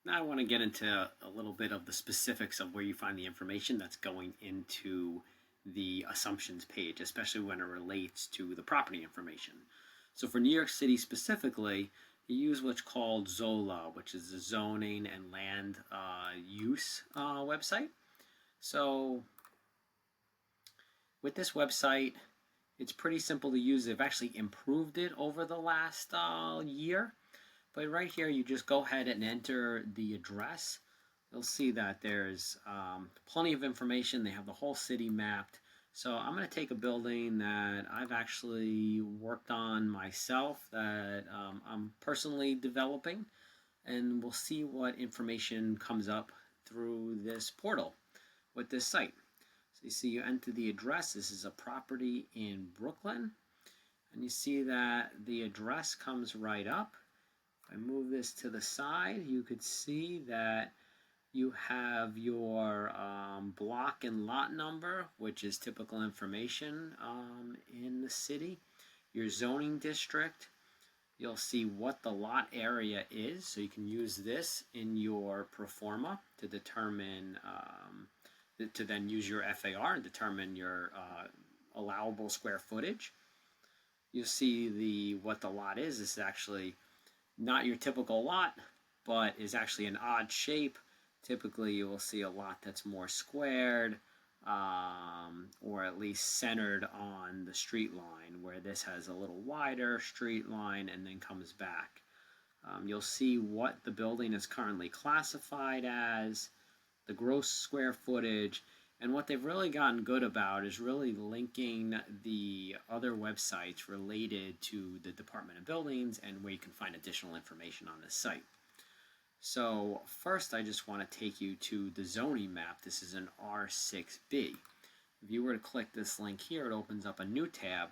Now I want to get into a little bit of the specifics of where you find the information that's going into the assumptions page, especially when it relates to the property information. So for New York City specifically, you use what's called ZoLa, which is the Zoning and Land Use website. So with this website, it's pretty simple to use. They've actually improved it over the last year. But right here, you just go ahead and enter the address. You'll see that there's plenty of information. They have the whole city mapped. So I'm going to take a building that I've actually worked on myself, that I'm personally developing, and we'll see what information comes up through this portal with this site. So you see, you enter the address. This is a property in Brooklyn, and you see that the address comes right up. If I move this to the side, you could see that you have your block and lot number, which is typical information in the city. Your zoning district. You'll see what the lot area is, so you can use this in your ProForma to determine, to then use your FAR and determine your allowable square footage. You'll see what the lot is. This is actually not your typical lot, but is actually an odd shape. Typically, you will see a lot that's more squared, or at least centered on the street line, where this has a little wider street line and then comes back. You'll see what the building is currently classified as, the gross square footage, and what they've really gotten good about is really linking the other websites related to the Department of Buildings and where you can find additional information on this site. So first, I just want to take you to the zoning map. This is an R6B. If you were to click this link here, it opens up a new tab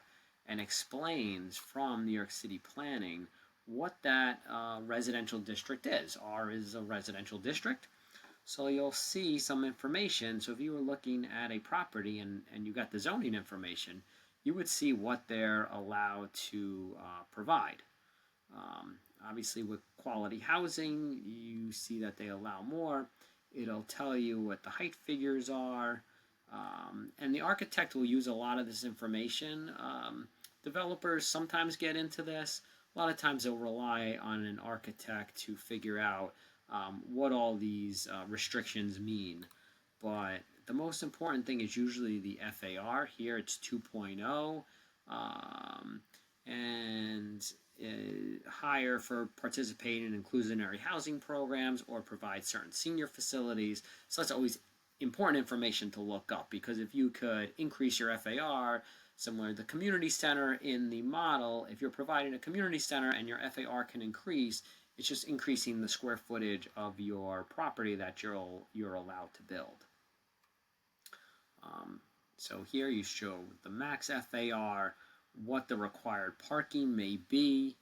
and explains from New York City Planning what that residential district is. R is a residential district. So you'll see some information. So if you were looking at a property and you got the zoning information, you would see what they're allowed to provide. Obviously, with quality housing, you see that they allow more. It'll tell you what the height figures are. And the architect will use a lot of this information. Developers sometimes get into this. A lot of times they'll rely on an architect to figure out what all these restrictions mean. But the most important thing is usually the FAR. Here it's 2.0, and higher for participating in inclusionary housing programs or provide certain senior facilities. So that's always important information to look up, because if you could increase your FAR, similar to the community center in the model, if you're providing a community center and your FAR can increase, it's just increasing the square footage of your property that you're allowed to build. So here you show the max FAR, what the required parking may be,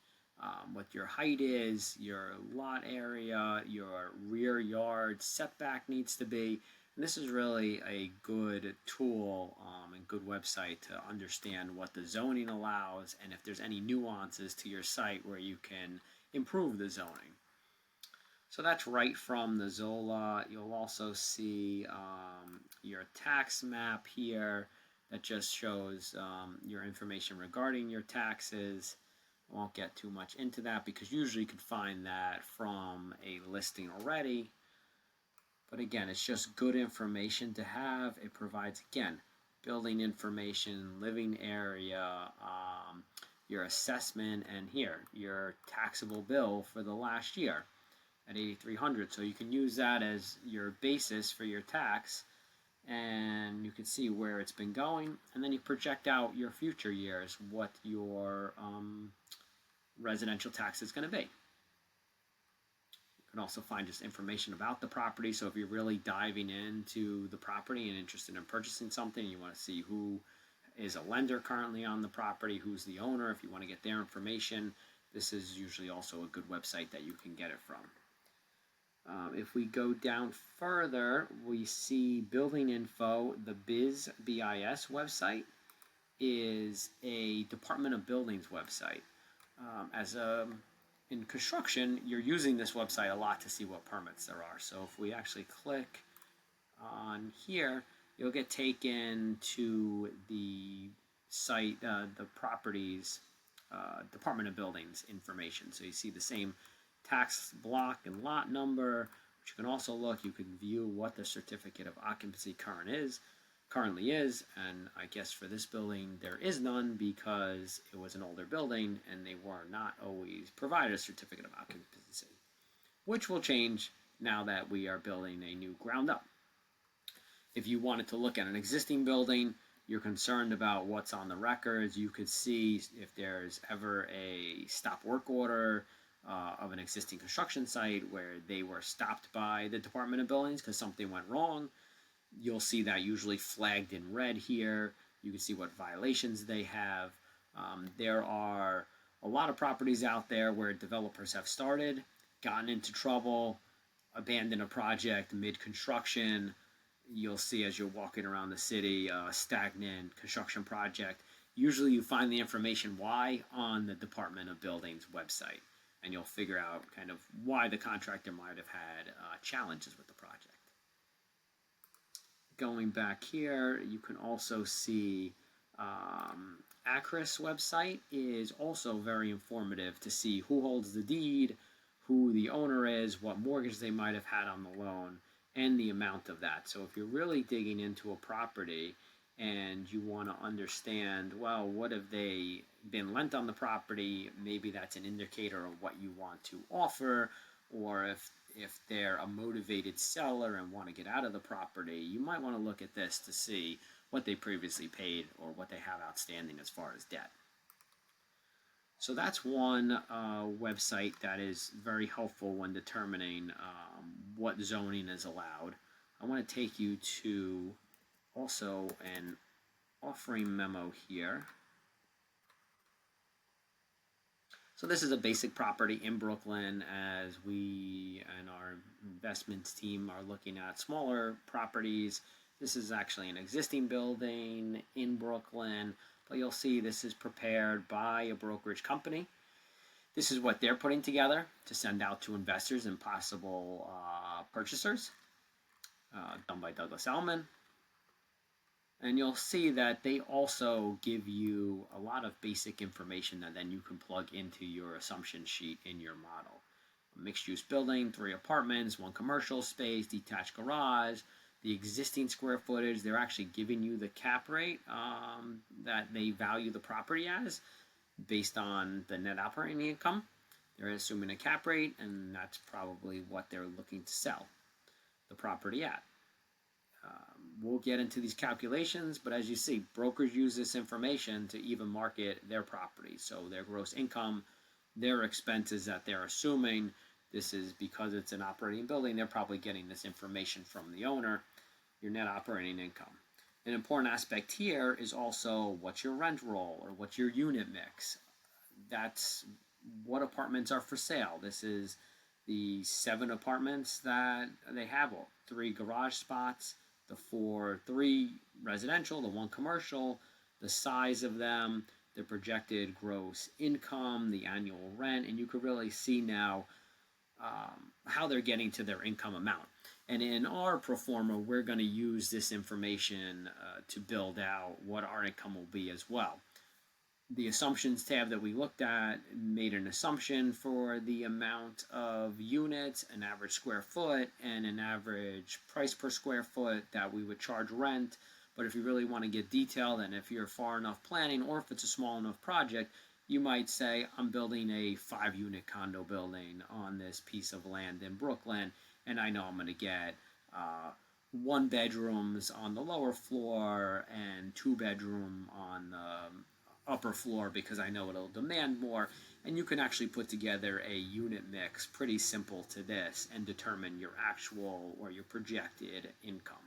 what your height is, your lot area, your rear yard setback needs to be. And this is really a good tool and good website to understand what the zoning allows and if there's any nuances to your site where you can improve the zoning. So that's right from the ZoLa. You'll also see your tax map here that just shows your information regarding your taxes. I won't get too much into that because usually you can find that from a listing already. But again, it's just good information to have. It provides, again, building information, living area, your assessment, and here, your taxable bill for the last year at $8,300. So you can use that as your basis for your tax, and you can see where it's been going, and then you project out your future years, what your residential tax is going to be. You can also find just information about the property. So if you're really diving into the property and interested in purchasing something, you want to see who is a lender currently on the property, who's the owner. If you want to get their information, this is usually also a good website that you can get it from. If we go down further, we see building info. The BIS website is a Department of Buildings website. As an in construction, you're using this website a lot to see what permits there are. So if we actually click on here, you'll get taken to the site, the properties, Department of Buildings information. So you see the same tax block and lot number. But you can also look, you can view what the certificate of occupancy currently is, and I guess for this building there is none because it was an older building and they were not always provided a certificate of occupancy, which will change now that we are building a new ground up. If you wanted to look at an existing building, you're concerned about what's on the records, you could see if there's ever a stop work order of an existing construction site where they were stopped by the Department of Buildings because something went wrong. You'll see that usually flagged in red here. You can see what violations they have. There are a lot of properties out there where developers have started, gotten into trouble, abandoned a project mid-construction. You'll see as you're walking around the city, stagnant construction project. Usually you find the information why on the Department of Buildings website, and you'll figure out kind of why the contractor might have had challenges with the project. Going back here, you can also see Acris website is also very informative to see who holds the deed, who the owner is, what mortgage they might have had on the loan, and the amount of that. So if you're really digging into a property and you want to understand, well, what have they been lent on the property, maybe that's an indicator of what you want to offer, or if they're a motivated seller and want to get out of the property, you might want to look at this to see what they previously paid or what they have outstanding as far as debt. So that's one website that is very helpful when determining what zoning is allowed. I want to take you to also an offering memo here. So this is a basic property in Brooklyn as we and our investments team are looking at smaller properties. This is actually an existing building in Brooklyn, but you'll see this is prepared by a brokerage company. This is what they're putting together to send out to investors and possible purchasers, done by Douglas Elliman. And you'll see that they also give you a lot of basic information that then you can plug into your assumption sheet in your model. A mixed-use building, 3 apartments, 1 commercial space, detached garage, the existing square footage. They're actually giving you the cap rate that they value the property as based on the net operating income. They're assuming a cap rate, and that's probably what they're looking to sell the property at. We'll get into these calculations, but as you see, brokers use this information to even market their property. So their gross income, their expenses that they're assuming, this is because it's an operating building, they're probably getting this information from the owner, your net operating income. An important aspect here is also what's your rent roll or what's your unit mix. That's what apartments are for sale. This is the 7 apartments that they have, 3 garage spots, the 3 residential, the 1 commercial, the size of them, the projected gross income, the annual rent, and you can really see now how they're getting to their income amount. And in our pro forma, we're going to use this information to build out what our income will be as well. The assumptions tab that we looked at made an assumption for the amount of units, an average square foot, and an average price per square foot that we would charge rent. But if you really want to get detailed, and if you're far enough planning, or if it's a small enough project, you might say, I'm building a 5-unit condo building on this piece of land in Brooklyn, and I know I'm going to get 1 bedrooms on the lower floor and 2 bedroom on the upper floor because I know it'll demand more, and you can actually put together a unit mix pretty simple to this and determine your actual or your projected income.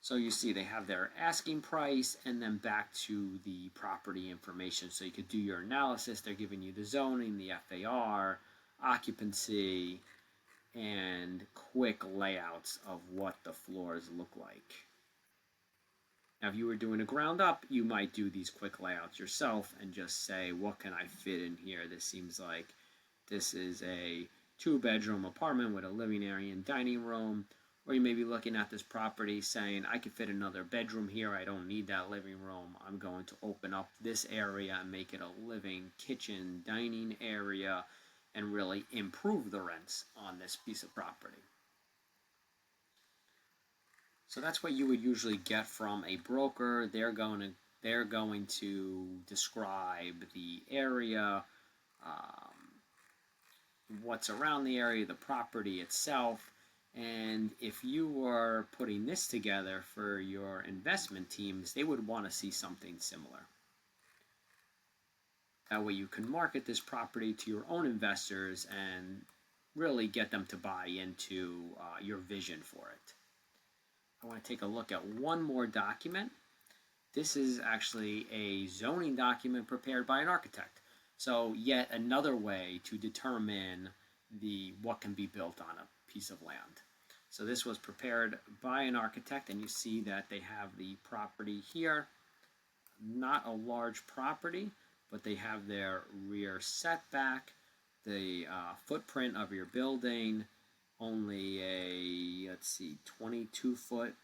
So you see they have their asking price and then back to the property information. So you could do your analysis. They're giving you the zoning, the FAR, occupancy, and quick layouts of what the floors look like. Now, if you were doing a ground up, you might do these quick layouts yourself and just say, what can I fit in here? This seems like this is a 2-bedroom apartment with a living area and dining room. Or you may be looking at this property saying, I could fit another bedroom here. I don't need that living room. I'm going to open up this area and make it a living kitchen, dining area, and really improve the rents on this piece of property. So that's what you would usually get from a broker. They're going to describe the area, what's around the area, the property itself. And if you were putting this together for your investment teams, they would want to see something similar. That way you can market this property to your own investors and really get them to buy into your vision for it. I want to take a look at one more document. This is actually a zoning document prepared by an architect. So yet another way to determine what can be built on a piece of land. So this was prepared by an architect, and you see that they have the property here. Not a large property, but they have their rear setback, the footprint of your building, only a, 22-foot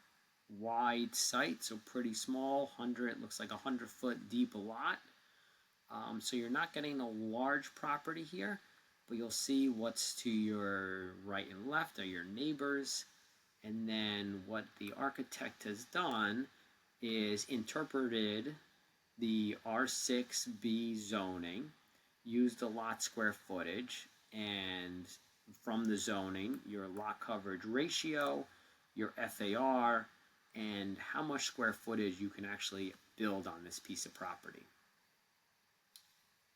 wide site, so pretty small. Looks like 100-foot deep lot. So you're not getting a large property here, but you'll see what's to your right and left are your neighbors. And then what the architect has done is interpreted the R6B zoning, used the lot square footage, and from the zoning, your lot coverage ratio, your FAR, and how much square footage you can actually build on this piece of property.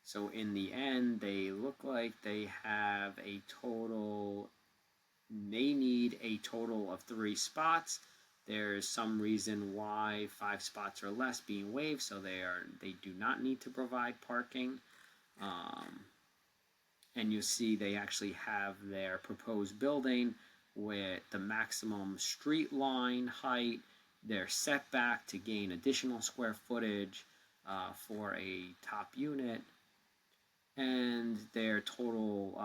So in the end, they look like they need a total of 3 spots. There's some reason why 5 spots or less being waived, so they do not need to provide parking. And you see they actually have their proposed building with the maximum street line height, their setback to gain additional square footage for a top unit, and their total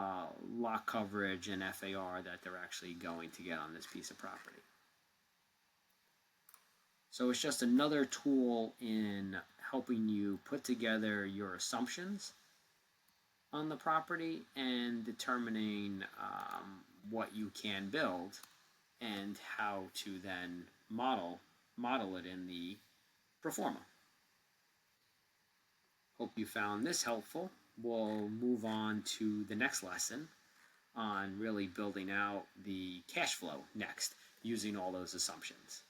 lot coverage and FAR that they're actually going to get on this piece of property. So it's just another tool in helping you put together your assumptions on the property and determining what you can build and how to then model it in the ProForma. Hope you found this helpful. We'll move on to the next lesson on really building out the cash flow next, using all those assumptions.